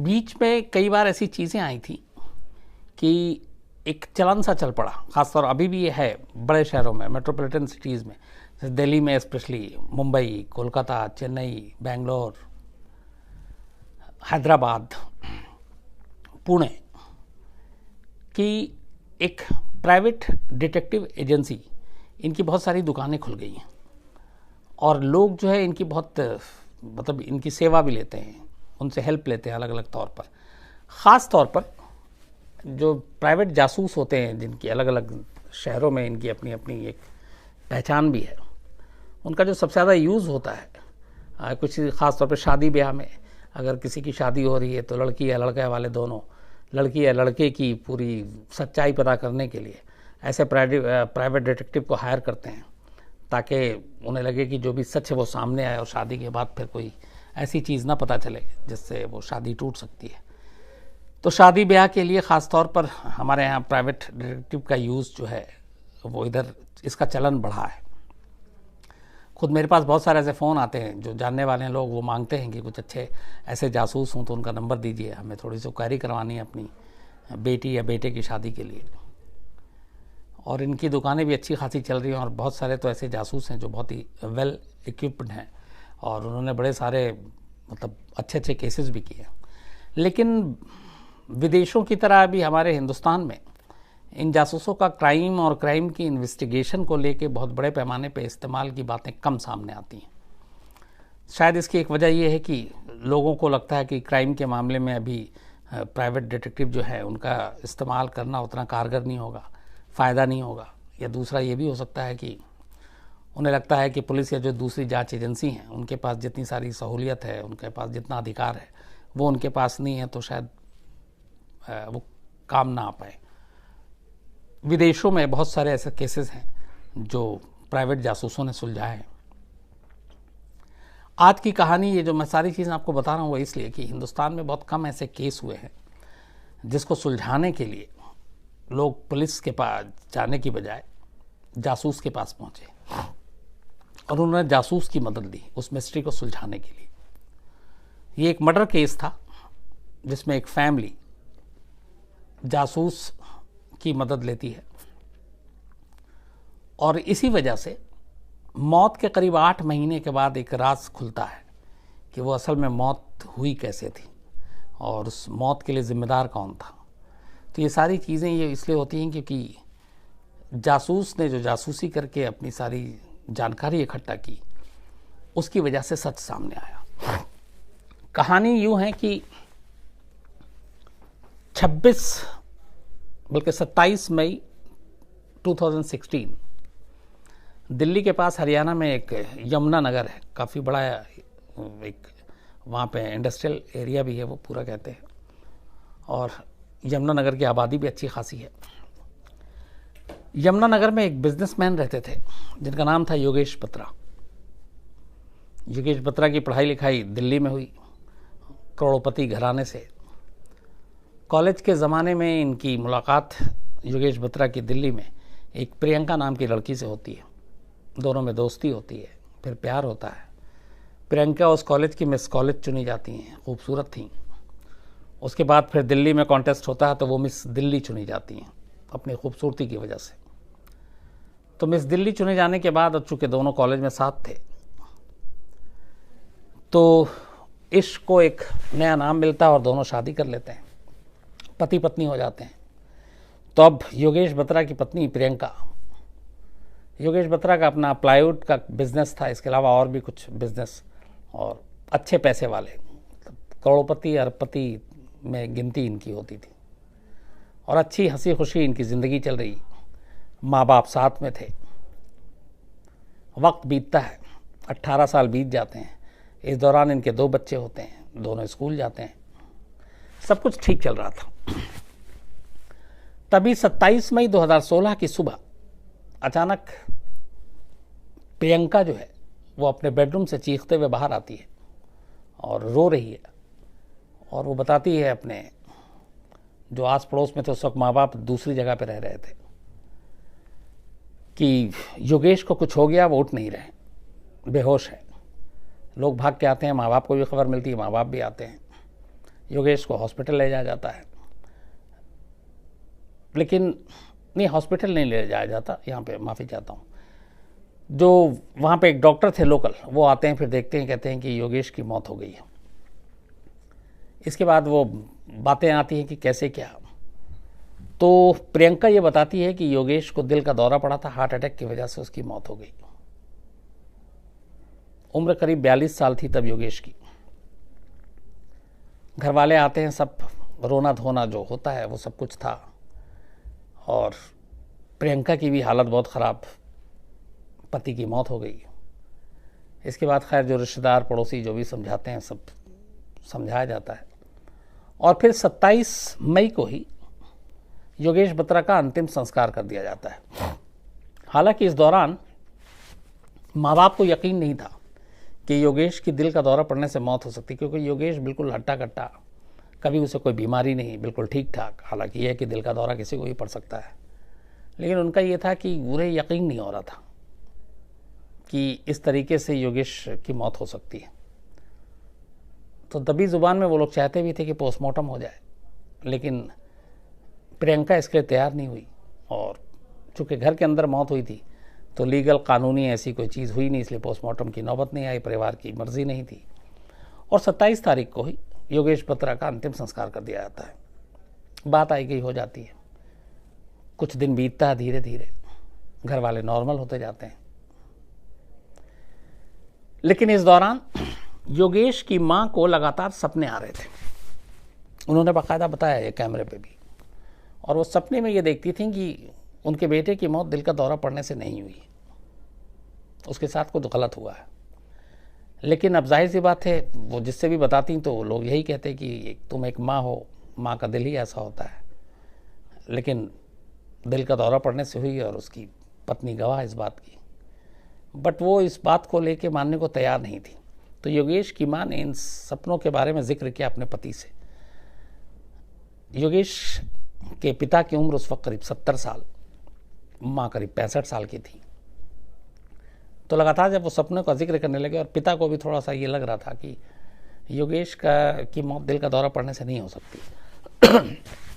बीच में कई बार ऐसी चीज़ें आई थी कि एक चलन सा चल पड़ा, खासतौर अभी भी ये है बड़े शहरों में, मेट्रोपॉलिटन सिटीज़ में, जैसे दिल्ली में स्पेशली, मुंबई, कोलकाता, चेन्नई, बेंगलोर, हैदराबाद, पुणे, कि एक प्राइवेट डिटेक्टिव एजेंसी, इनकी बहुत सारी दुकानें खुल गई हैं और लोग जो है इनकी बहुत मतलब इनकी सेवा भी लेते हैं, उनसे हेल्प लेते हैं अलग अलग तौर पर। ख़ास तौर पर जो प्राइवेट जासूस होते हैं, जिनकी अलग अलग शहरों में इनकी अपनी अपनी एक पहचान भी है, उनका जो सबसे ज़्यादा यूज़ होता है कुछ ख़ास तौर पर शादी ब्याह में, अगर किसी की शादी हो रही है तो लड़की या लड़के वाले दोनों, लड़की या लड़के की पूरी सच्चाई पता करने के लिए ऐसे प्राइवेट डिटेक्टिव को हायर करते हैं ताकि उन्हें लगे कि जो भी सच है वो सामने आए और शादी के बाद फिर कोई ऐसी चीज़ ना पता चले जिससे वो शादी टूट सकती है। तो शादी ब्याह के लिए ख़ास तौर पर हमारे यहाँ प्राइवेट डिटेक्टिव का यूज़ जो है वो इधर इसका चलन बढ़ा है। खुद मेरे पास बहुत सारे ऐसे फ़ोन आते हैं जो जानने वाले हैं लोग, वो मांगते हैं कि कुछ अच्छे ऐसे जासूस हों तो उनका नंबर दीजिए, हमें थोड़ी सी क्वेरी करवानी है अपनी बेटी या बेटे की शादी के लिए। और इनकी दुकानें भी अच्छी खासी चल रही हैं और बहुत सारे तो ऐसे जासूस हैं जो बहुत ही वेल इक्विप्ड हैं और उन्होंने बड़े सारे मतलब अच्छे अच्छे केसेस भी किए। लेकिन विदेशों की तरह अभी हमारे हिंदुस्तान में इन जासूसों का क्राइम और क्राइम की इन्वेस्टिगेशन को लेके बहुत बड़े पैमाने पे इस्तेमाल की बातें कम सामने आती हैं। शायद इसकी एक वजह यह है कि लोगों को लगता है कि क्राइम के मामले में अभी प्राइवेट डिटेक्टिव जो है उनका इस्तेमाल करना उतना कारगर नहीं होगा, फ़ायदा नहीं होगा। या दूसरा ये भी हो सकता है कि उन्हें लगता है कि पुलिस या जो दूसरी जांच एजेंसी हैं उनके पास जितनी सारी सहूलियत है, उनके पास जितना अधिकार है, वो उनके पास नहीं है, तो शायद वो काम ना आ पाए। विदेशों में बहुत सारे ऐसे केसेस हैं जो प्राइवेट जासूसों ने सुलझाए हैं। आज की कहानी, ये जो मैं सारी चीज़ें आपको बता रहा हूँ वो इसलिए कि हिंदुस्तान में बहुत कम ऐसे केस हुए हैं जिसको सुलझाने के लिए लोग पुलिस के पास जाने की बजाय जासूस के पास पहुँचे और उन्होंने जासूस की मदद ली उस मिस्ट्री को सुलझाने के लिए। ये एक मर्डर केस था जिसमें एक फैमिली जासूस की मदद लेती है और इसी वजह से मौत के करीब 8 महीने के बाद एक राज खुलता है कि वो असल में मौत हुई कैसे थी और उस मौत के लिए ज़िम्मेदार कौन था। तो ये सारी चीज़ें ये इसलिए होती हैं क्योंकि जासूस ने जो जासूसी करके अपनी सारी जानकारी इकट्ठा की, उसकी वजह से सच सामने आया। कहानी यूँ है कि 27 मई 2016 दिल्ली के पास हरियाणा में एक यमुना नगर है, काफ़ी बड़ा एक वहाँ पे इंडस्ट्रियल एरिया भी है, वो पूरा कहते हैं, और यमुना नगर की आबादी भी अच्छी खासी है। यमुना नगर में एक बिजनेसमैन रहते थे जिनका नाम था योगेश बत्रा। योगेश बत्रा की पढ़ाई लिखाई दिल्ली में हुई, करोड़पति घराने से। कॉलेज के ज़माने में इनकी मुलाकात योगेश बत्रा की दिल्ली में एक प्रियंका नाम की लड़की से होती है। दोनों में दोस्ती होती है, फिर प्यार होता है। प्रियंका उस कॉलेज की मिस कॉलेज चुनी जाती हैं, खूबसूरत थीं। उसके बाद फिर दिल्ली में कॉन्टेस्ट होता है तो वो मिस दिल्ली चुनी जाती हैं अपनी खूबसूरती की वजह से। तो मिस दिल्ली चुने जाने के बाद, अब चूँकि दोनों कॉलेज में साथ थे, तो इश्क को एक नया नाम मिलता है और दोनों शादी कर लेते हैं, पति पत्नी हो जाते हैं। तो अब योगेश बत्रा की पत्नी प्रियंका, योगेश बत्रा का अपना प्लाईवुड का बिजनेस था, इसके अलावा और भी कुछ बिजनेस, और अच्छे पैसे वाले, करोड़पति अरबपति में गिनती इनकी होती थी और अच्छी हंसी खुशी इनकी ज़िंदगी चल रही। माँ बाप साथ में थे। वक्त बीतता है, 18 साल बीत जाते हैं। इस दौरान इनके 2 बच्चे होते हैं, दोनों स्कूल जाते हैं, सब कुछ ठीक चल रहा था। तभी 27 मई 2016 की सुबह अचानक प्रियंका जो है वो अपने बेडरूम से चीखते हुए बाहर आती है और रो रही है, और वो बताती है अपने जो आस पड़ोस में थे, उस वक्त माँ बाप दूसरी जगह पे रह रहे थे, कि योगेश को कुछ हो गया, वो उठ नहीं रहे, बेहोश है। लोग भाग के आते हैं, माँ बाप को भी खबर मिलती है, माँ बाप भी आते हैं। योगेश को हॉस्पिटल ले जाया जाता है, लेकिन नहीं, हॉस्पिटल नहीं ले जाया जाता, यहाँ पे माफ़ी चाहता हूँ। जो वहाँ पे एक डॉक्टर थे लोकल, वो आते हैं, फिर देखते हैं, कहते हैं कि योगेश की मौत हो गई है। इसके बाद वो बातें आती हैं कि कैसे क्या। तो प्रियंका ये बताती है कि योगेश को दिल का दौरा पड़ा था, हार्ट अटैक की वजह से उसकी मौत हो गई। उम्र करीब 42 साल थी तब योगेश की। घर वाले आते हैं, सब रोना धोना जो होता है वो सब कुछ था, और प्रियंका की भी हालत बहुत ख़राब, पति की मौत हो गई। इसके बाद खैर जो रिश्तेदार पड़ोसी जो भी समझाते हैं, सब समझाया जाता है, और फिर 27 मई को ही योगेश बत्रा का अंतिम संस्कार कर दिया जाता है। हालांकि इस दौरान माँ बाप को यकीन नहीं था कि योगेश की दिल का दौरा पड़ने से मौत हो सकती, क्योंकि योगेश बिल्कुल हट्टा कट्टा, कभी उसे कोई बीमारी नहीं, बिल्कुल ठीक ठाक। हालांकि यह है कि दिल का दौरा किसी को भी पड़ सकता है, लेकिन उनका ये था कि उन्हें यकीन नहीं हो रहा था कि इस तरीके से योगेश की मौत हो सकती है। तो दबी जुबान में वो लोग चाहते भी थे कि पोस्टमार्टम हो जाए, लेकिन प्रियंका इसके लिए तैयार नहीं हुई, और चूँकि घर के अंदर मौत हुई थी तो लीगल कानूनी ऐसी कोई चीज़ हुई नहीं, इसलिए पोस्टमार्टम की नौबत नहीं आई, परिवार की मर्जी नहीं थी, और 27 तारीख को ही योगेश बत्रा का अंतिम संस्कार कर दिया जाता है। बात आई गई हो जाती है, कुछ दिन बीतता है, धीरे धीरे घर वाले नॉर्मल होते जाते हैं। लेकिन इस दौरान योगेश की मां को लगातार सपने आ रहे थे। उन्होंने बाकायदा बताया ये कैमरे पे भी, और वो सपने में ये देखती थी कि उनके बेटे की मौत दिल का दौरा पड़ने से नहीं हुई, उसके साथ कुछ गलत हुआ है। लेकिन अब जाहिर सी बात है, वो जिससे भी बताती तो लोग यही कहते कि तुम एक माँ हो, माँ का दिल ही ऐसा होता है। लेकिन दिल का दौरा पड़ने से हुई, और उसकी पत्नी गवाह इस बात की, बट वो इस बात को लेके मानने को तैयार नहीं थी। तो योगेश की माँ ने इन सपनों के बारे में जिक्र किया अपने पति से। योगेश के पिता की उम्र उस वक्त करीब 70 साल, माँ करीब 65 साल की थी। तो लगातार जब वो सपनों का जिक्र करने लगे, और पिता को भी थोड़ा सा ये लग रहा था कि योगेश की मौत दिल का दौरा पड़ने से नहीं हो सकती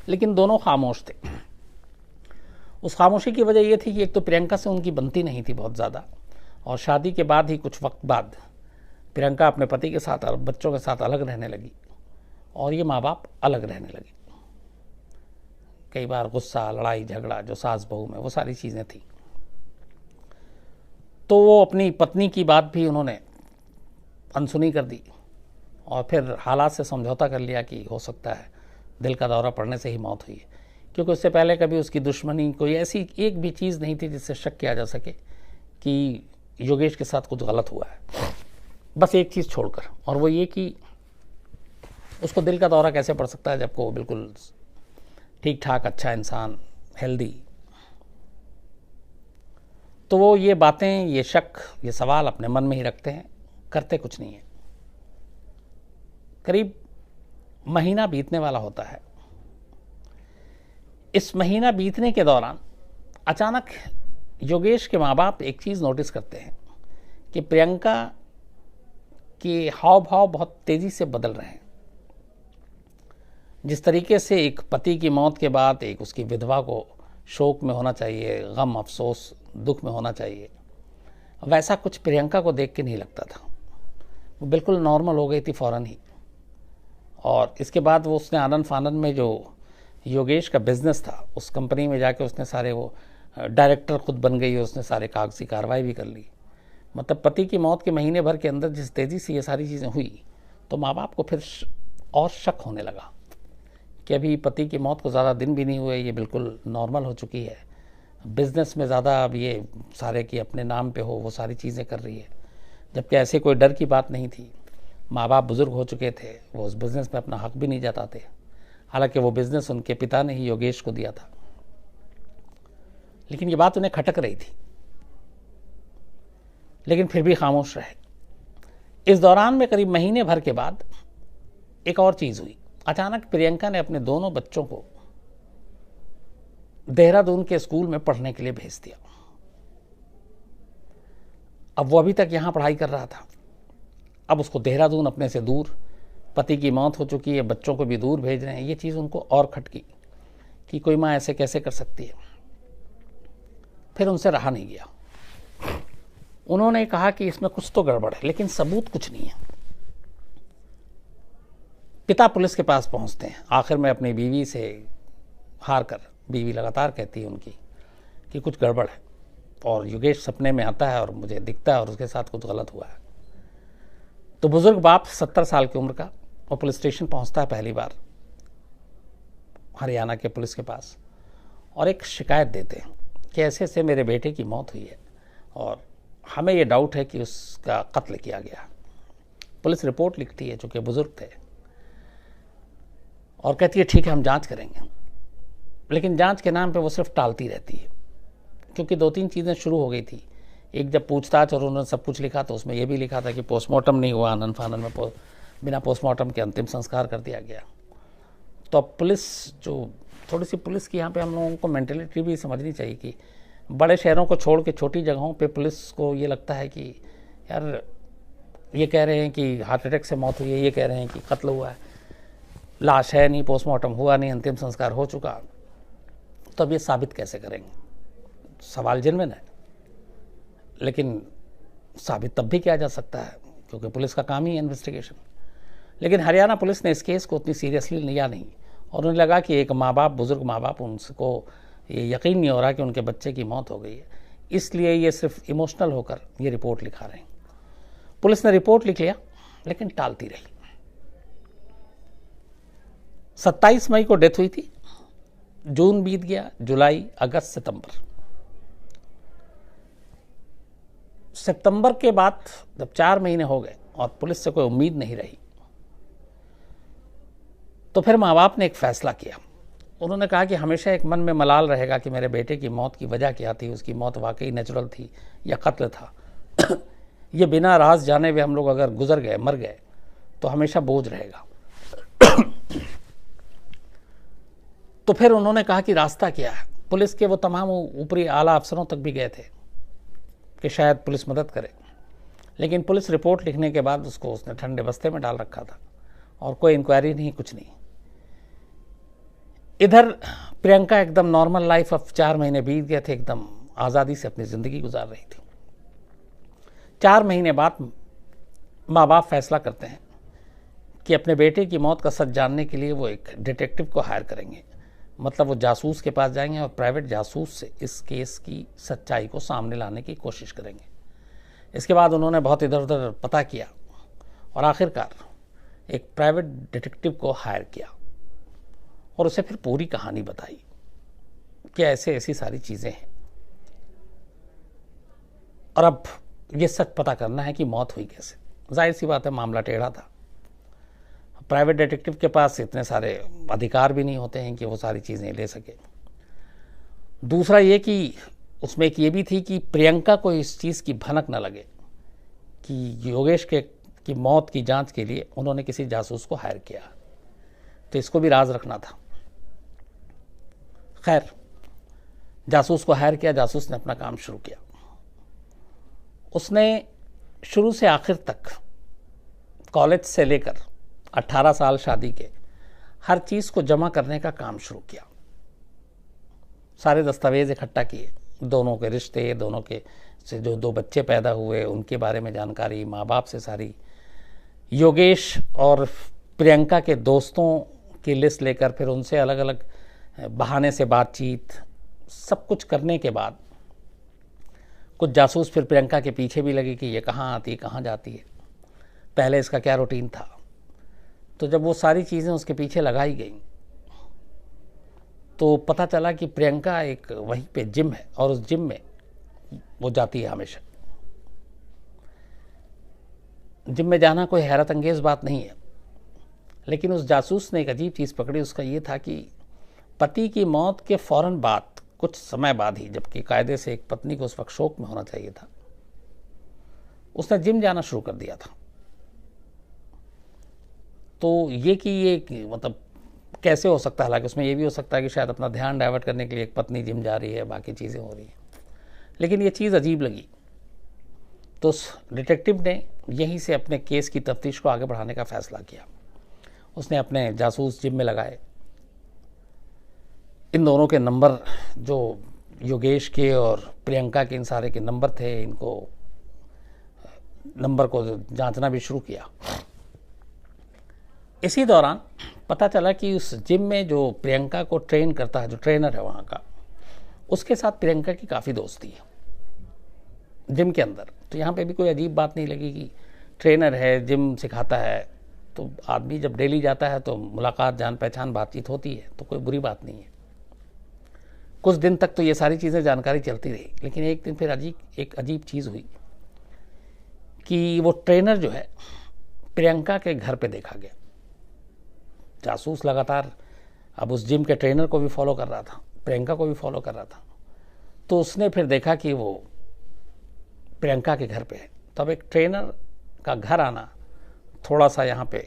लेकिन दोनों खामोश थे। उस खामोशी की वजह ये थी कि एक तो प्रियंका से उनकी बनती नहीं थी बहुत ज़्यादा, और शादी के बाद ही कुछ वक्त बाद प्रियंका अपने पति के साथ और बच्चों के साथ अलग रहने लगी, और ये माँ बाप अलग रहने लगे। कई बार गुस्सा, लड़ाई झगड़ा जो सास बहू में, वो सारी चीज़ें थी। तो वो अपनी पत्नी की बात भी उन्होंने अनसुनी कर दी, और फिर हालात से समझौता कर लिया कि हो सकता है दिल का दौरा पड़ने से ही मौत हुई है, क्योंकि उससे पहले कभी उसकी दुश्मनी, कोई ऐसी एक भी चीज़ नहीं थी जिससे शक किया जा सके कि योगेश के साथ कुछ गलत हुआ है। बस एक चीज़ छोड़कर, और वो ये कि उसको दिल का दौरा कैसे पड़ सकता है जबकि वो बिल्कुल ठीक ठाक अच्छा इंसान, हेल्दी। तो वो ये बातें, ये शक, ये सवाल अपने मन में ही रखते हैं, करते कुछ नहीं है। करीब महीना बीतने वाला होता है। इस महीना बीतने के दौरान अचानक योगेश के माँ बाप एक चीज़ नोटिस करते हैं कि प्रियंका के हाव भाव बहुत तेज़ी से बदल रहे हैं। जिस तरीके से एक पति की मौत के बाद एक उसकी विधवा को शोक में होना चाहिए, गम, अफसोस, दुख में होना चाहिए, वैसा कुछ प्रियंका को देख के नहीं लगता था। वो बिल्कुल नॉर्मल हो गई थी फ़ौरन ही। और इसके बाद वो उसने आनंद फानंद में जो योगेश का बिजनेस था, उस कंपनी में जाके उसने सारे, वो डायरेक्टर खुद बन गई, उसने सारे कागजी कार्रवाई भी कर ली। मतलब पति की मौत के महीने भर के अंदर जिस तेज़ी से ये सारी चीज़ें हुई, तो माँ बाप को फिर और शक होने लगा कि अभी पति की मौत को ज़्यादा दिन भी नहीं हुए, ये बिल्कुल नॉर्मल हो चुकी है, बिज़नेस में ज़्यादा अब ये सारे की अपने नाम पे हो, वो सारी चीज़ें कर रही है, जबकि ऐसे कोई डर की बात नहीं थी। माँ बाप बुज़ुर्ग हो चुके थे, वो उस बिज़नेस में अपना हक भी नहीं जताते। हालांकि वो बिज़नेस उनके पिता ने ही योगेश को दिया था, लेकिन ये बात उन्हें खटक रही थी, लेकिन फिर भी खामोश रहे। इस दौरान में करीब महीने भर के बाद एक और चीज़ हुई। अचानक प्रियंका ने अपने दोनों बच्चों को देहरादून के स्कूल में पढ़ने के लिए भेज दिया। अब वो अभी तक यहाँ पढ़ाई कर रहा था, अब उसको देहरादून अपने से दूर पति की मौत हो चुकी है, बच्चों को भी दूर भेज रहे हैं, ये चीज़ उनको और खटकी कि कोई माँ ऐसे कैसे कर सकती है। फिर उनसे रहा नहीं गया, उन्होंने कहा कि इसमें कुछ तो गड़बड़ है, लेकिन सबूत कुछ नहीं है। पिता पुलिस के पास पहुंचते हैं, आखिर में अपनी बीवी से हार कर, बीवी लगातार कहती है उनकी कि कुछ गड़बड़ है, और योगेश सपने में आता है और मुझे दिखता है और उसके साथ कुछ गलत हुआ है। तो बुजुर्ग बाप 70 साल की उम्र का, वो पुलिस स्टेशन पहुंचता है पहली बार हरियाणा के पुलिस के पास, और एक शिकायत देते हैं कि ऐसे ऐसे मेरे बेटे की मौत हुई है और हमें ये डाउट है कि उसका कत्ल किया गया। पुलिस रिपोर्ट लिखती है, चूँकि बुजुर्ग थे, और कहती है ठीक है हम जांच करेंगे। लेकिन जांच के नाम पे वो सिर्फ टालती रहती है, क्योंकि 2-3 चीज़ें शुरू हो गई थी। एक जब पूछताछ और उन्होंने सब कुछ लिखा तो उसमें यह भी लिखा था कि पोस्टमार्टम नहीं हुआ, आनन फानन में बिना पोस्टमार्टम के अंतिम संस्कार कर दिया गया। तो अब पुलिस जो थोड़ी सी पुलिस की यहाँ पे हम लोगों को मेंटेलिटी भी समझनी चाहिए कि बड़े शहरों को छोड़ के छोटी जगहों पे पुलिस को ये लगता है कि यार ये कह रहे हैं कि हार्ट अटैक से मौत हुई है, ये कह रहे हैं कि कत्ल हुआ है, लाश है नहीं, पोस्टमार्टम हुआ नहीं, अंतिम संस्कार हो चुका, तो अब ये साबित कैसे करेंगे? सवाल जेन्युइन है, लेकिन साबित तब भी किया जा सकता है क्योंकि पुलिस का काम ही है इन्वेस्टिगेशन। लेकिन हरियाणा पुलिस ने इस केस को उतनी सीरियसली लिया नहीं, और उन्हें लगा कि एक माँ बाप, बुजुर्ग माँ बाप, उनको ये यकीन नहीं हो रहा कि उनके बच्चे की मौत हो गई है, इसलिए ये सिर्फ इमोशनल होकर ये रिपोर्ट लिखा रहे हैं। पुलिस ने रिपोर्ट लिख लिया, लेकिन टालती रही। 27 मई को डेथ हुई थी, जून बीत गया, जुलाई, अगस्त, सितंबर के बाद जब 4 महीने हो गए और पुलिस से कोई उम्मीद नहीं रही, तो फिर माँ बाप ने एक फैसला किया। उन्होंने कहा कि हमेशा एक मन में मलाल रहेगा कि मेरे बेटे की मौत की वजह क्या थी, उसकी मौत वाकई नेचुरल थी या कत्ल था। ये बिना राज जाने हुए हम लोग अगर गुजर गए, मर गए, तो हमेशा बोझ रहेगा। तो फिर उन्होंने कहा कि रास्ता क्या है। पुलिस के वो तमाम ऊपरी आला अफसरों तक भी गए थे कि शायद पुलिस मदद करे, लेकिन पुलिस रिपोर्ट लिखने के बाद उसने ठंडे बस्ते में डाल रखा था और कोई इंक्वायरी नहीं, कुछ नहीं। इधर प्रियंका एकदम नॉर्मल लाइफ, अब 4 महीने बीत गए थे, एकदम आज़ादी से अपनी ज़िंदगी गुजार रही थी। 4 महीने बाद माँ बाप फैसला करते हैं कि अपने बेटे की मौत का सच जानने के लिए वो एक डिटेक्टिव को हायर करेंगे, मतलब वो जासूस के पास जाएंगे और प्राइवेट जासूस से इस केस की सच्चाई को सामने लाने की कोशिश करेंगे। इसके बाद उन्होंने बहुत इधर उधर पता किया और आखिरकार एक प्राइवेट डिटेक्टिव को हायर किया और उसे फिर पूरी कहानी बताई कि ऐसे ऐसी सारी चीज़ें हैं, और अब ये सच पता करना है कि मौत हुई कैसे। जाहिर सी बात है, मामला टेढ़ा था। प्राइवेट डिटेक्टिव के पास इतने सारे अधिकार भी नहीं होते हैं कि वो सारी चीज़ें ले सके। दूसरा ये कि उसमें एक ये भी थी कि प्रियंका को इस चीज़ की भनक न लगे कि योगेश की मौत की जांच के लिए उन्होंने किसी जासूस को हायर किया, तो इसको भी राज रखना था। खैर, जासूस को हायर किया, जासूस ने अपना काम शुरू किया। उसने शुरू से आखिर तक, कॉलेज से लेकर 18 साल शादी के, हर चीज़ को जमा करने का काम शुरू किया। सारे दस्तावेज इकट्ठा किए, दोनों के रिश्ते, दोनों के से जो 2 बच्चे पैदा हुए उनके बारे में जानकारी, माँ बाप से सारी, योगेश और प्रियंका के दोस्तों की लिस्ट लेकर फिर उनसे अलग अलग बहाने से बातचीत, सब कुछ करने के बाद कुछ जासूस फिर प्रियंका के पीछे भी लगे कि ये कहाँ आती है, कहाँ जाती है, पहले इसका क्या रूटीन था। तो जब वो सारी चीज़ें उसके पीछे लगाई गई तो पता चला कि प्रियंका एक वहीं पे जिम है और उस जिम में वो जाती है हमेशा। जिम में जाना कोई हैरत अंगेज बात नहीं है, लेकिन उस जासूस ने एक अजीब चीज़ पकड़ी। उसका ये था कि पति की मौत के फौरन बाद, कुछ समय बाद ही, जबकि कायदे से एक पत्नी को उस वक्त शोक में होना चाहिए था, उसने जिम जाना शुरू कर दिया था। तो ये कि ये मतलब कैसे हो सकता है, हालांकि उसमें ये भी हो सकता है कि शायद अपना ध्यान डाइवर्ट करने के लिए एक पत्नी जिम जा रही है, बाकी चीज़ें हो रही हैं, लेकिन ये चीज़ अजीब लगी। तो उस डिटेक्टिव ने यहीं से अपने केस की तफ्तीश को आगे बढ़ाने का फैसला किया उसने अपने जासूस जिम में लगाए। इन दोनों के नंबर, जो योगेश के और प्रियंका के इन सारे के नंबर थे, इनको नंबर को जांचना भी शुरू किया। इसी दौरान पता चला कि उस जिम में जो प्रियंका को ट्रेन करता है, जो ट्रेनर है वहाँ का, उसके साथ प्रियंका की काफ़ी दोस्ती है जिम के अंदर। तो यहाँ पे भी कोई अजीब बात नहीं लगी कि ट्रेनर है, जिम सिखाता है, तो आदमी जब डेली जाता है तो मुलाकात, जान पहचान, बातचीत होती है, तो कोई बुरी बात नहीं है। कुछ दिन तक तो ये सारी चीज़ें जानकारी चलती रही, लेकिन एक दिन फिर एक अजीब चीज़ हुई कि वो ट्रेनर जो है प्रियंका के घर पे देखा गया। जासूस लगातार अब उस जिम के ट्रेनर को भी फॉलो कर रहा था, प्रियंका को भी फॉलो कर रहा था। तो उसने फिर देखा कि वो प्रियंका के घर पे है। तब एक ट्रेनर का घर आना, थोड़ा सा यहाँ पे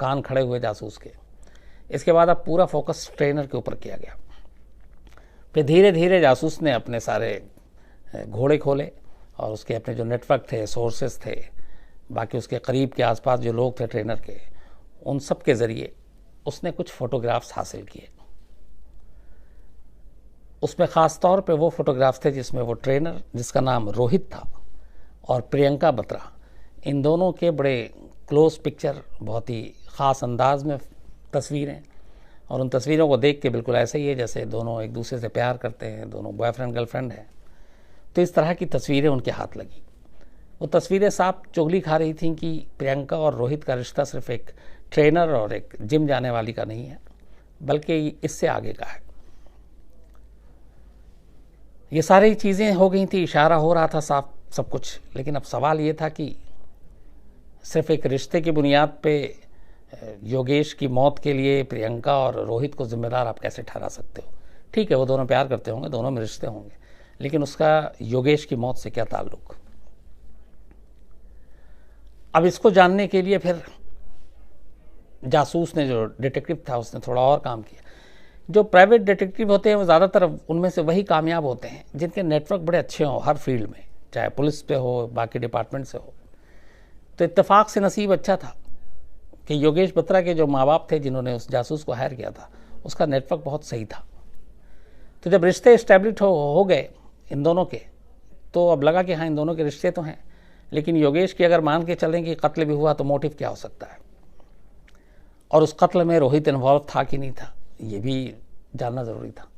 कान खड़े हुए जासूस के। इसके बाद अब पूरा फोकस ट्रेनर के ऊपर किया गया। फिर धीरे धीरे जासूस ने अपने सारे घोड़े खोले और उसके अपने जो नेटवर्क थे, सोर्सेस थे, बाकी उसके करीब के आसपास जो लोग थे ट्रेनर के, उन सब के ज़रिए उसने कुछ फ़ोटोग्राफ्स हासिल किए। उसमें ख़ास तौर पे वो फ़ोटोग्राफ्स थे जिसमें वो ट्रेनर, जिसका नाम रोहित था, और प्रियंका बत्रा, इन दोनों के बड़े क्लोज पिक्चर, बहुत ही ख़ास अंदाज में तस्वीरें। और उन तस्वीरों को देख के बिल्कुल ऐसे ही है जैसे दोनों एक दूसरे से प्यार करते हैं, दोनों बॉयफ्रेंड गर्लफ्रेंड हैं। तो इस तरह की तस्वीरें उनके हाथ लगी। वो तस्वीरें साफ चुगली खा रही थीं कि प्रियंका और रोहित का रिश्ता सिर्फ एक ट्रेनर और एक जिम जाने वाली का नहीं है, बल्कि इससे आगे का है। ये सारी चीज़ें हो गई थी, इशारा हो रहा था साफ सब कुछ। लेकिन अब सवाल ये था कि सिर्फ एक रिश्ते की बुनियाद पे योगेश की मौत के लिए प्रियंका और रोहित को जिम्मेदार आप कैसे ठहरा सकते हो? ठीक है, वो दोनों प्यार करते होंगे, दोनों में रिश्ते होंगे, लेकिन उसका योगेश की मौत से क्या ताल्लुक? अब इसको जानने के लिए फिर जासूस ने, जो डिटेक्टिव था, उसने थोड़ा और काम किया। जो प्राइवेट डिटेक्टिव होते हैं वो ज़्यादातर उनमें से वही कामयाब होते हैं जिनके नेटवर्क बड़े अच्छे हों हर फील्ड में, चाहे पुलिस पे हो, बाकी डिपार्टमेंट से हो। तो इत्तेफाक से नसीब अच्छा था कि योगेश बत्रा के जो माँ बाप थे जिन्होंने उस जासूस को हायर किया था, उसका नेटवर्क बहुत सही था। तो जब रिश्ते इस्टेब्लिश हो गए इन दोनों के, तो अब लगा कि हाँ, इन दोनों के रिश्ते तो हैं, लेकिन योगेश की अगर मान के चलें कि कत्ल भी हुआ तो मोटिव क्या हो सकता है, और उस कत्ल में रोहित इन्वॉल्व था कि नहीं था, ये भी जानना ज़रूरी था।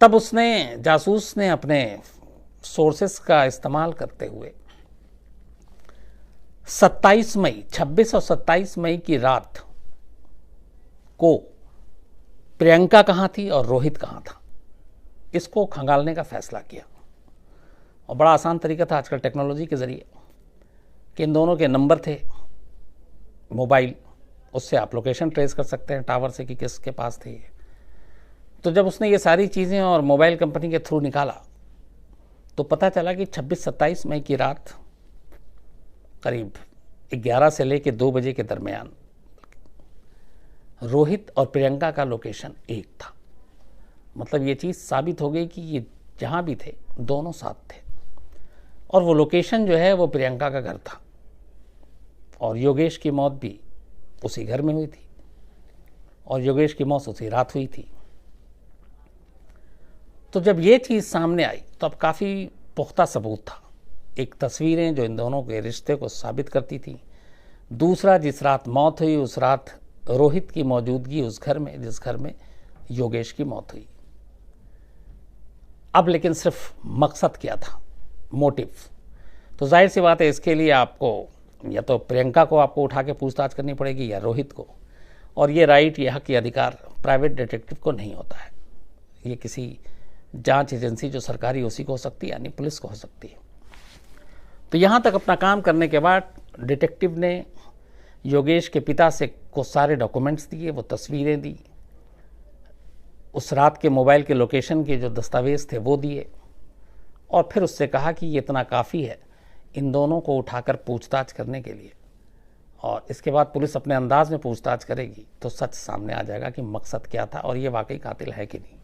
तब जासूस ने अपने सोर्सेस का इस्तेमाल करते हुए 26 और 27 मई की रात को प्रियंका कहाँ थी और रोहित कहाँ था, इसको खंगालने का फैसला किया। और बड़ा आसान तरीका था आजकल टेक्नोलॉजी के ज़रिए कि इन दोनों के नंबर थे मोबाइल, उससे आप लोकेशन ट्रेस कर सकते हैं टावर से कि किसके पास थे। तो जब उसने ये सारी चीज़ें और मोबाइल कंपनी के थ्रू निकाला, तो पता चला कि 26-27 मई की रात करीब 11 से लेकर 2 बजे के दरमियान रोहित और प्रियंका का लोकेशन एक था। मतलब ये चीज़ साबित हो गई कि ये जहाँ भी थे दोनों साथ थे, और वो लोकेशन जो है वो प्रियंका का घर था, और योगेश की मौत भी उसी घर में हुई थी, और योगेश की मौत उसी रात हुई थी। तो जब ये चीज़ सामने आई तो अब काफ़ी पुख्ता सबूत था। एक तस्वीरें जो इन दोनों के रिश्ते को साबित करती थी, दूसरा जिस रात मौत हुई उस रात रोहित की मौजूदगी उस घर में जिस घर में योगेश की मौत हुई। अब लेकिन सिर्फ मकसद क्या था, मोटिव। तो जाहिर सी बात है इसके लिए आपको या तो प्रियंका को आपको उठा के पूछताछ करनी पड़ेगी या रोहित को, और ये राइट, ये हक, ये अधिकार प्राइवेट डिटेक्टिव को नहीं होता है। ये किसी जांच एजेंसी जो सरकारी उसी को हो सकती है, यानी पुलिस को हो सकती है। तो यहाँ तक अपना काम करने के बाद डिटेक्टिव ने योगेश के पिता से को सारे डॉक्यूमेंट्स दिए, वो तस्वीरें दी, उस रात के मोबाइल के लोकेशन के जो दस्तावेज़ थे वो दिए, और फिर उससे कहा कि ये इतना काफ़ी है इन दोनों को उठाकर पूछताछ करने के लिए, और इसके बाद पुलिस अपने अंदाज में पूछताछ करेगी तो सच सामने आ जाएगा कि मकसद क्या था और ये वाकई कातिल है कि नहीं।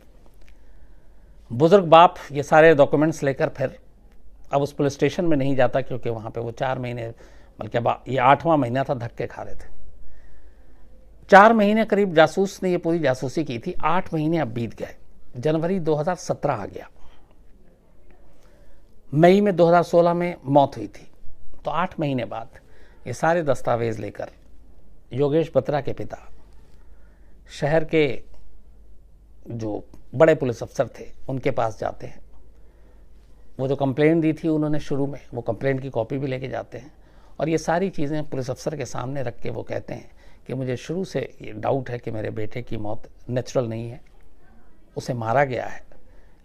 बुजुर्ग बाप ये सारे डॉक्यूमेंट्स लेकर फिर अब उस पुलिस स्टेशन में नहीं जाता, क्योंकि वहाँ पे वो 4 महीने बल्कि अब ये 8वां महीना था, धक्के खा रहे थे। 4 महीने करीब जासूस ने ये पूरी जासूसी की थी। 8 महीने अब बीत गए। जनवरी 2017 आ गया। मई में 2016 में मौत हुई थी। तो 8 महीने बाद ये सारे दस्तावेज लेकर योगेश बत्रा के पिता शहर के जो बड़े पुलिस अफसर थे उनके पास जाते हैं। वो जो कंप्लेंट दी थी उन्होंने शुरू में, वो कंप्लेंट की कॉपी भी लेके जाते हैं और ये सारी चीज़ें पुलिस अफसर के सामने रख के वो कहते हैं कि मुझे शुरू से ये डाउट है कि मेरे बेटे की मौत नेचुरल नहीं है, उसे मारा गया है।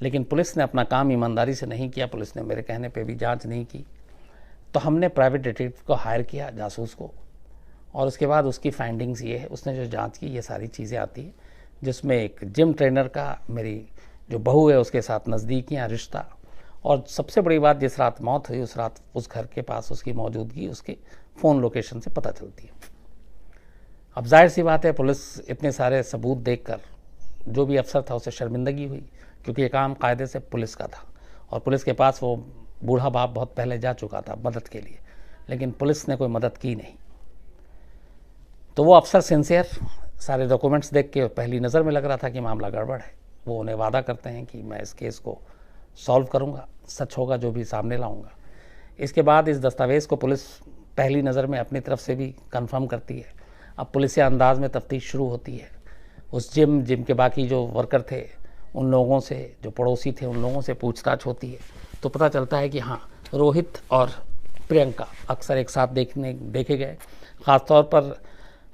लेकिन पुलिस ने अपना काम ईमानदारी से नहीं किया, पुलिस ने मेरे कहने पे भी जांच नहीं की। तो हमने प्राइवेट डिटेक्टिव को हायर किया, जासूस को, और उसके बाद उसकी फाइंडिंग्स ये है, उसने जो जांच की ये सारी चीज़ें आती हैं, जिसमें एक जिम ट्रेनर का मेरी जो बहू है उसके साथ नज़दीकियाँ, रिश्ता, और सबसे बड़ी बात जिस रात मौत हुई उस रात उस घर के पास उसकी मौजूदगी उसके फ़ोन लोकेशन से पता चलती है। अब जाहिर सी बात है, पुलिस इतने सारे सबूत देखकर जो भी अफसर था उसे शर्मिंदगी हुई, क्योंकि ये काम कायदे से पुलिस का था और पुलिस के पास वो बूढ़ा बाप बहुत पहले जा चुका था मदद के लिए, लेकिन पुलिस ने कोई मदद की नहीं। तो वो अफसर सिंसियर, सारे डॉक्यूमेंट्स देख के पहली नज़र में लग रहा था कि मामला गड़बड़ है। वो उन्हें वादा करते हैं कि मैं इस केस को सॉल्व करूंगा, सच होगा जो भी सामने लाऊंगा। इसके बाद इस दस्तावेज़ को पुलिस पहली नज़र में अपनी तरफ से भी कंफर्म करती है। अब पुलिसिया अंदाज में तफ्तीश शुरू होती है। उस जिम के बाकी जो वर्कर थे उन लोगों से, जो पड़ोसी थे उन लोगों से पूछताछ होती है। तो पता चलता है कि हाँ, रोहित और प्रियंका अक्सर एक साथ देखे गए। ख़ासतौर पर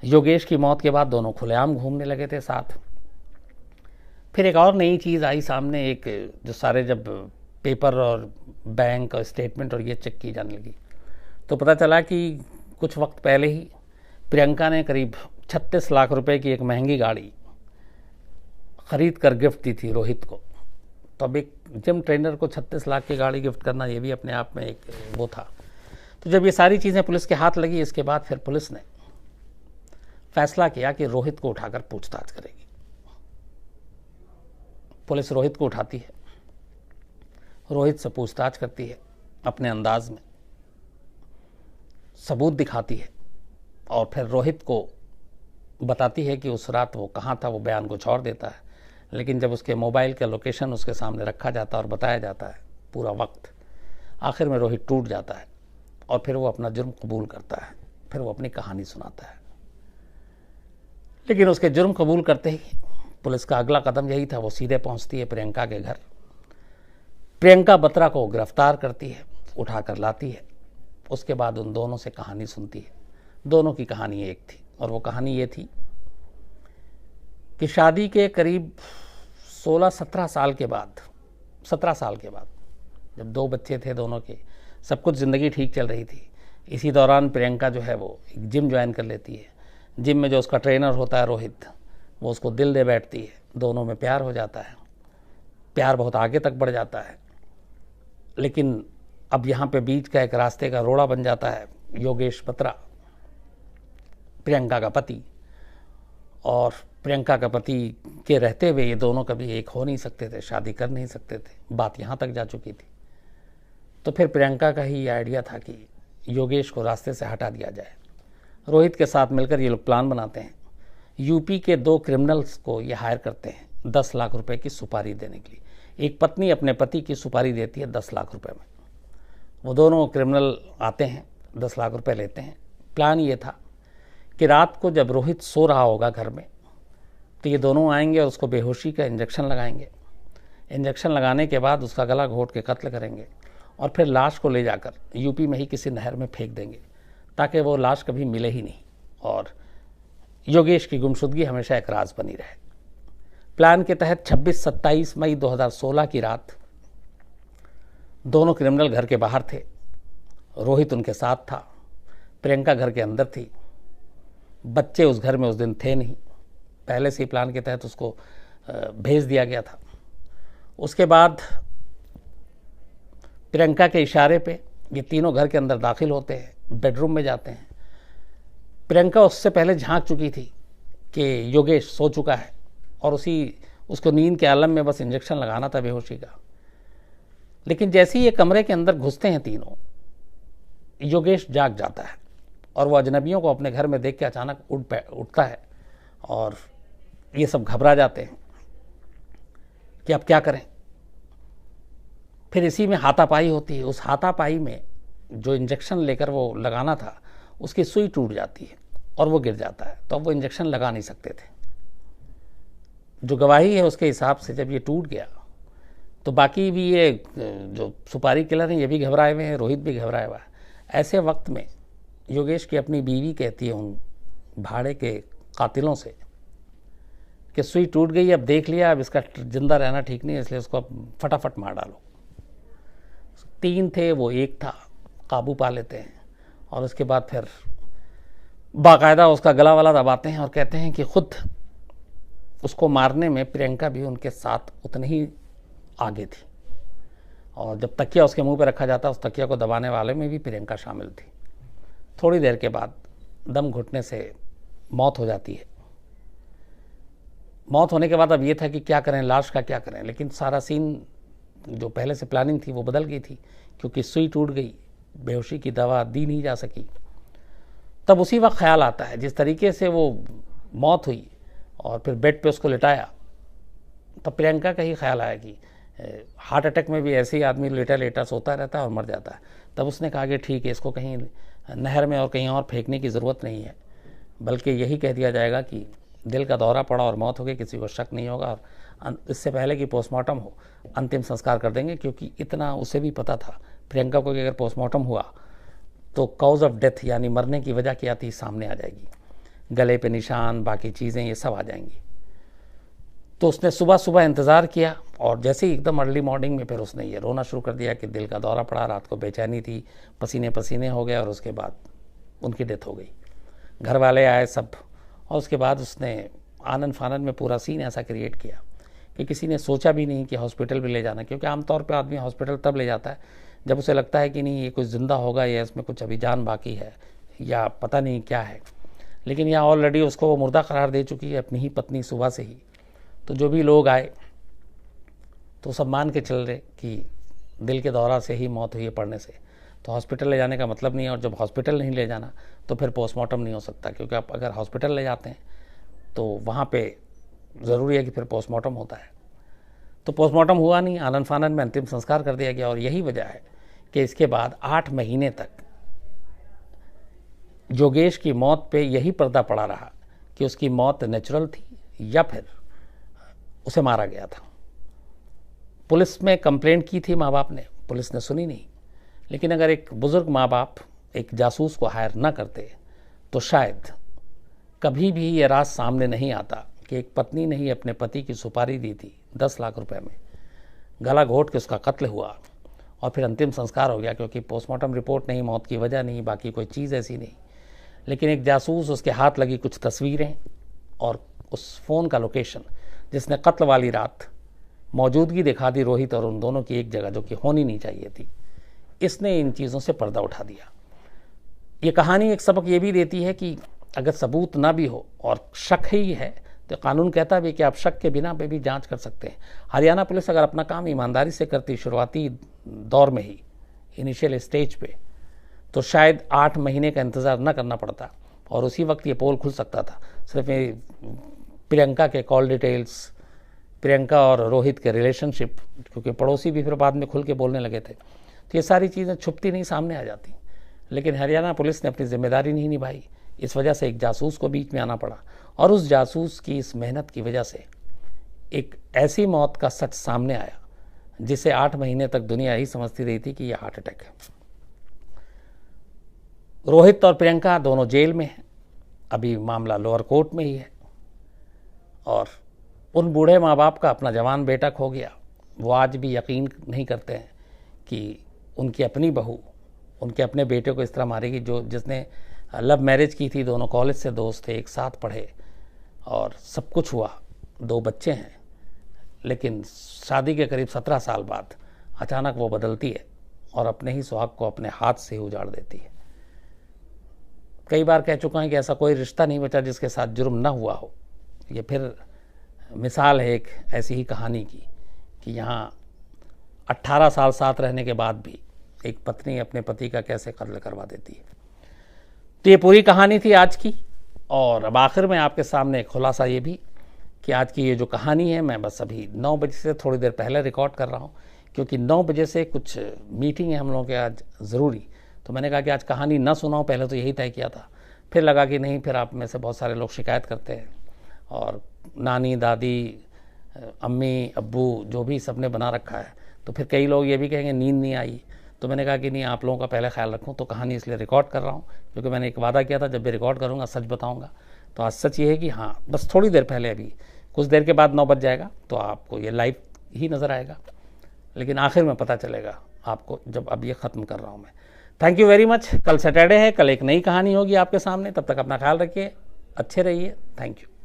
योगेश की मौत के बाद दोनों खुलेआम घूमने लगे थे साथ। फिर एक और नई चीज़ आई सामने, एक जो सारे जब पेपर और बैंक और स्टेटमेंट और ये चेक की जाने लगी तो पता चला कि कुछ वक्त पहले ही प्रियंका ने करीब 36 लाख रुपए की एक महंगी गाड़ी ख़रीद कर गिफ्ट दी थी रोहित को। तो अब एक जिम ट्रेनर को 36 लाख की गाड़ी गिफ्ट करना ये भी अपने आप में एक वो था। तो जब ये सारी चीज़ें पुलिस के हाथ लगी, इसके बाद फिर पुलिस ने फैसला किया कि रोहित को उठाकर पूछताछ करेगी। पुलिस रोहित को उठाती है, रोहित से पूछताछ करती है, अपने अंदाज में सबूत दिखाती है और फिर रोहित को बताती है कि उस रात वो कहाँ था। वो बयान कुछ और देता है, लेकिन जब उसके मोबाइल का लोकेशन उसके सामने रखा जाता है और बताया जाता है पूरा वक्त, आखिर में रोहित टूट जाता है और फिर वो अपना जुर्म कबूल करता है। फिर वो अपनी कहानी सुनाता है। लेकिन उसके जुर्म कबूल करते ही पुलिस का अगला कदम यही था, वो सीधे पहुंचती है प्रियंका के घर। प्रियंका बत्रा को गिरफ्तार करती है, उठाकर लाती है। उसके बाद उन दोनों से कहानी सुनती है। दोनों की कहानी एक थी और वो कहानी ये थी कि शादी के करीब 16-17 साल के बाद, 17 साल के बाद, जब 2 बच्चे थे दोनों के, सब कुछ ज़िंदगी ठीक चल रही थी। इसी दौरान प्रियंका जो है वो एक जिम ज्वाइन कर लेती है। जिम में जो उसका ट्रेनर होता है रोहित, वो उसको दिल दे बैठती है। दोनों में प्यार हो जाता है, प्यार बहुत आगे तक बढ़ जाता है। लेकिन अब यहाँ पे बीच का एक रास्ते का रोड़ा बन जाता है योगेश बत्रा, प्रियंका का पति। और प्रियंका का पति के रहते हुए ये दोनों कभी एक हो नहीं सकते थे, शादी कर नहीं सकते थे। बात यहाँ तक जा चुकी थी। तो फिर प्रियंका का ही ये आइडिया था कि योगेश को रास्ते से हटा दिया जाए। रोहित के साथ मिलकर ये लोग प्लान बनाते हैं। यूपी के 2 क्रिमिनल्स को ये हायर करते हैं 10 लाख रुपए की सुपारी देने के लिए। एक पत्नी अपने पति की सुपारी देती है 10 लाख रुपए में। वो दोनों क्रिमिनल आते हैं, 10 लाख रुपए लेते हैं। प्लान ये था कि रात को जब रोहित सो रहा होगा घर में, तो ये दोनों आएंगे और उसको बेहोशी का इंजेक्शन लगाएंगे। इंजेक्शन लगाने के बाद उसका गला घोट के कत्ल करेंगे और फिर लाश को ले जाकर यूपी में ही किसी नहर में फेंक देंगे, ताकि वो लाश कभी मिले ही नहीं और योगेश की गुमशुदगी हमेशा एक राज बनी रहे। प्लान के तहत 26-27 मई 2016 की रात दोनों क्रिमिनल घर के बाहर थे। रोहित उनके साथ था, प्रियंका घर के अंदर थी। बच्चे उस घर में उस दिन थे नहीं, पहले से ही प्लान के तहत उसको भेज दिया गया था। उसके बाद प्रियंका के इशारे पे ये तीनों घर के अंदर दाखिल होते हैं, बेडरूम में जाते हैं। प्रियंका उससे पहले झांक चुकी थी कि योगेश सो चुका है और उसको नींद के आलम में बस इंजेक्शन लगाना था बेहोशी का। लेकिन जैसे ही ये कमरे के अंदर घुसते हैं तीनों, योगेश जाग जाता है और वो अजनबियों को अपने घर में देख के अचानक उठता है और ये सब घबरा जाते हैं कि अब क्या करें। फिर इसी में हाथापाई होती है। उस हाथापाई में जो इंजेक्शन लेकर वो लगाना था उसकी सुई टूट जाती है और वो गिर जाता है, तो अब वो इंजेक्शन लगा नहीं सकते थे। जो गवाही है उसके हिसाब से जब ये टूट गया तो बाकी भी ये जो सुपारी किलर हैं ये भी घबराए हुए हैं, रोहित भी घबराया हुआ है। ऐसे वक्त में योगेश की अपनी बीवी कहती है उन भाड़े के कातिलों से कि सुई टूट गई, अब देख लिया, अब इसका जिंदा रहना ठीक नहीं है, इसलिए उसको फटाफट मार डालो। 3 थे, वो 1 था, काबू पा लेते हैं और उसके बाद फिर बाकायदा उसका गला वाला दबाते हैं और कहते हैं कि खुद उसको मारने में प्रियंका भी उनके साथ उतनी ही आगे थी और जब तकिया उसके मुंह पे रखा जाता उस तकिया को दबाने वाले में भी प्रियंका शामिल थी। थोड़ी देर के बाद दम घुटने से मौत हो जाती है। मौत होने के बाद अब ये था कि क्या करें, लाश का क्या करें, लेकिन सारा सीन जो पहले से प्लानिंग थी वो बदल गई थी क्योंकि सुई टूट गई, बेहोशी की दवा दी नहीं जा सकी। तब उसी वक्त ख्याल आता है जिस तरीके से वो मौत हुई और फिर बेड पे उसको लिटाया, तब प्रियंका का ही ख्याल आया कि हार्ट अटैक में भी ऐसे ही आदमी लेटा लेटा सोता रहता है और मर जाता है। तब उसने कहा कि ठीक है, इसको कहीं नहर में और कहीं और फेंकने की ज़रूरत नहीं है, बल्कि यही कह दिया जाएगा कि दिल का दौरा पड़ा और मौत हो गई, किसी को शक नहीं होगा और इससे पहले कि पोस्टमार्टम हो अंतिम संस्कार कर देंगे। क्योंकि इतना उसे भी पता था प्रियंका को कि अगर पोस्टमार्टम हुआ तो कॉज ऑफ डेथ यानी मरने की वजह क्या थी सामने आ जाएगी, गले पे निशान, बाकी चीज़ें ये सब आ जाएंगी। तो उसने सुबह सुबह इंतज़ार किया और जैसे ही एकदम अर्ली मॉर्निंग में फिर उसने ये रोना शुरू कर दिया कि दिल का दौरा पड़ा, रात को बेचैनी थी, पसीने पसीने हो गए और उसके बाद उनकी डेथ हो गई। घर वाले आए सब और उसके बाद उसने आनन फानन में पूरा सीन ऐसा क्रिएट किया कि किसी ने सोचा भी नहीं कि हॉस्पिटल भी ले जाना, क्योंकि आमतौर पे आदमी हॉस्पिटल तब ले जाता है जब उसे लगता है कि नहीं ये कुछ ज़िंदा होगा या इसमें कुछ अभी जान बाकी है या पता नहीं क्या है। लेकिन यहाँ ऑलरेडी उसको वो मुर्दा करार दे चुकी है अपनी ही पत्नी सुबह से ही। तो जो भी लोग आए तो सब मान के चल रहे कि दिल के दौरा से ही मौत हुई है पड़ने से, तो हॉस्पिटल ले जाने का मतलब नहीं है। और जब हॉस्पिटल नहीं ले जाना तो फिर पोस्टमार्टम नहीं हो सकता, क्योंकि आप अगर हॉस्पिटल ले जाते हैं तो वहाँ पे ज़रूरी है कि फिर पोस्टमार्टम होता है। तो पोस्टमार्टम हुआ नहीं, आनन फानन में अंतिम संस्कार कर दिया गया। और यही वजह है कि इसके बाद 8 महीने तक योगेश की मौत पे यही पर्दा पड़ा रहा कि उसकी मौत नेचुरल थी या फिर उसे मारा गया था। पुलिस में कंप्लेंट की थी माँ बाप ने, पुलिस ने सुनी नहीं। लेकिन अगर एक बुज़ुर्ग माँ बाप एक जासूस को हायर ना करते तो शायद कभी भी ये राज सामने नहीं आता कि एक पत्नी ने ही अपने पति की सुपारी दी थी 10 लाख रुपए में, गला घोट के उसका कत्ल हुआ और फिर अंतिम संस्कार हो गया, क्योंकि पोस्टमार्टम रिपोर्ट नहीं, मौत की वजह नहीं, बाकी कोई चीज़ ऐसी नहीं। लेकिन एक जासूस, उसके हाथ लगी कुछ तस्वीरें और उस फ़ोन का लोकेशन जिसने कत्ल वाली रात मौजूदगी दिखा दी रोहित और उन दोनों की एक जगह, जो कि होनी नहीं चाहिए थी, इसने इन चीज़ों से पर्दा उठा दिया। ये कहानी एक सबक ये भी देती है कि अगर सबूत ना भी हो और शक ही है तो कानून कहता भी कि आप शक के बिना पे भी जांच कर सकते हैं। हरियाणा पुलिस अगर अपना काम ईमानदारी से करती शुरुआती दौर में ही, इनिशियल स्टेज पे, तो शायद 8 महीने का इंतज़ार न करना पड़ता और उसी वक्त ये पोल खुल सकता था। सिर्फ प्रियंका के कॉल डिटेल्स, प्रियंका और रोहित के रिलेशनशिप, क्योंकि पड़ोसी भी फिर बाद में खुल के बोलने लगे थे, तो ये सारी चीज़ें छुपती नहीं सामने आ जाती। लेकिन हरियाणा पुलिस ने अपनी जिम्मेदारी नहीं निभाई, इस वजह से एक जासूस को बीच में आना पड़ा और उस जासूस की इस मेहनत की वजह से एक ऐसी मौत का सच सामने आया जिसे 8 महीने तक दुनिया ही समझती रही थी कि यह हार्ट अटैक है। रोहित और प्रियंका दोनों जेल में हैं, अभी मामला लोअर कोर्ट में ही है। और उन बूढ़े माँ बाप का अपना जवान बेटा खो गया, वो आज भी यकीन नहीं करते हैं कि उनकी अपनी बहू उनके अपने बेटे को इस तरह मारेगी, जिसने लव मैरिज की थी, दोनों कॉलेज से दोस्त थे, एक साथ पढ़े और सब कुछ हुआ, 2 बच्चे हैं। लेकिन शादी के करीब 17 साल बाद अचानक वो बदलती है और अपने ही सुहाग को अपने हाथ से उजाड़ देती है। कई बार कह चुका है कि ऐसा कोई रिश्ता नहीं बचा जिसके साथ जुर्म ना हुआ हो। ये फिर मिसाल है एक ऐसी ही कहानी की कि यहाँ 18 साल साथ रहने के बाद भी एक पत्नी अपने पति का कैसे कत्ल करवा देती है। तो ये पूरी कहानी थी आज की। और अब आखिर में आपके सामने खुलासा ये भी कि आज की ये जो कहानी है मैं बस अभी 9 बजे से थोड़ी देर पहले रिकॉर्ड कर रहा हूँ, क्योंकि 9 बजे से कुछ मीटिंग है हम लोगों के आज ज़रूरी। तो मैंने कहा कि आज कहानी ना सुनाऊँ, पहले तो यही तय किया था, फिर लगा कि नहीं, फिर आप में से बहुत सारे लोग शिकायत करते हैं और नानी दादी अम्मी अब्बू जो भी सबने बना रखा है, तो फिर कई लोग ये भी कहेंगे नींद नहीं आई। तो मैंने कहा कि नहीं, आप लोगों का पहले ख्याल रखूं, तो कहानी इसलिए रिकॉर्ड कर रहा हूं, क्योंकि मैंने एक वादा किया था जब भी रिकॉर्ड करूंगा सच बताऊंगा। तो आज सच ये है कि हाँ, बस थोड़ी देर पहले, अभी कुछ देर के बाद 9 बज जाएगा तो आपको ये लाइव ही नज़र आएगा, लेकिन आखिर में पता चलेगा आपको जब अब ये ख़त्म कर रहा हूँ मैं। Thank you very much. कल सैटरडे है, कल एक नई कहानी होगी आपके सामने। तब तक अपना ख्याल रखिए, अच्छे रहिए। Thank you.